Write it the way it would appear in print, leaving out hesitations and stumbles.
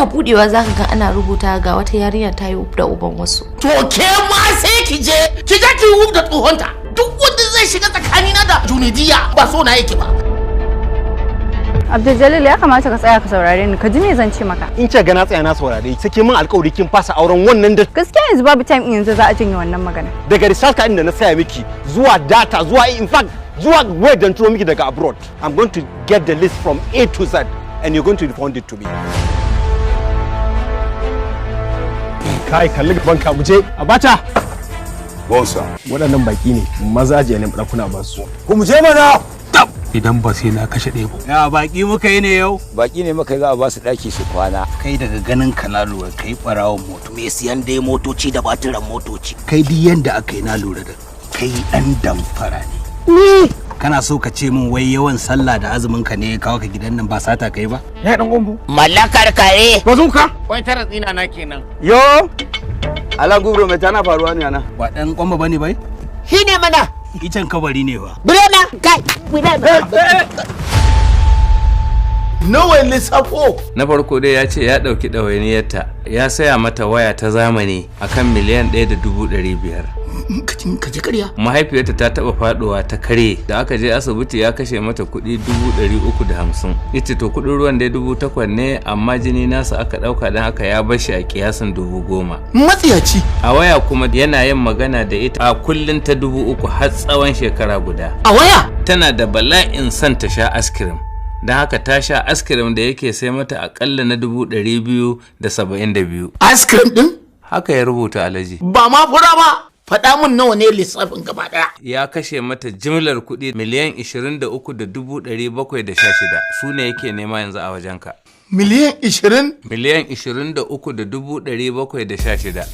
kana budewa zaka ga ana rubuta ga wata yarinya ta yi da uban wasu. To ke ma sai ki je ki da tsohonta. Duk wanda zai shiga tsakanina da Junaidiya ba so na yake ba. Abdul ya kamata ka tsaya ka saurare ni, ka ji me zan ce maka. In ce ga na tsaya na saurare, sake min alƙawari kin fasa auren wannan da gaskiya yanzu babu time yanzu za a janye wannan magana. Daga research ka inda na saya miki zuwa data zuwa in fact zuwa where dan turo miki daga abroad. I'm going to get the list from A to Z and you're going to refund it to me. Kai kalli gaban ka muje. Abata. Bossa. Waɗannan baki ne, mazaje ne kuna ba su. Ku muje mana. Idan ba sai na kashe ɗaya ba. Ya baki muka yi ne yau? Baki ne muka za a ba su ɗaki su kwana. Kai daga ganin ka na lura kai ɓarawon moto. Me siyan dai motoci da batiran motoci. Kai duk yanda aka yi na lura da kai ɗan damfara ne. Kana so ka ce min wai yawan sallah da azumin ka ne ya kawo ka gidan nan ba sata kai ba? Ya dan gombo. Mallakar kare. Bazuka. Wai tara tsina na kenan. Yo. Ala gubro mai tana faruwa ne ana. Ba ɗan kwamba bane bai? Shi ne mana. Icen kabari ne ba. Birena kai. Nawa lissafo? Na farko dai ya ce ya ɗauki ɗawainiyarta ya saya mata waya ta zamani akan miliyan 1.500. Ka ji karya. Mahaifiyarta ta taɓa faɗuwa ta kare da aka je asibiti ya kashe mata kuɗi 350. Yace to kuɗin ruwan dai 8,000 ne amma jini nasa aka ɗauka don haka ya bar shi a kiyasin 10,000. Matsiyaci. A waya kuma yana yin magana da ita a kullun ta 3,000 har tsawon shekara guda. A waya? Tana da bala'in son ta sha askirim. Don haka ta sha askirim da yake sai mata akalla na 272. Askirim din? Haka ya rubuta Alhaji. Ba ma fura ba. Faɗa min nawa ne lissafin gaba ɗaya. Ya kashe mata jimlar kuɗi miliyan 23,716 su ne yake nema yanzu a wajenka. Miliyan 20? Miliyan 23,716.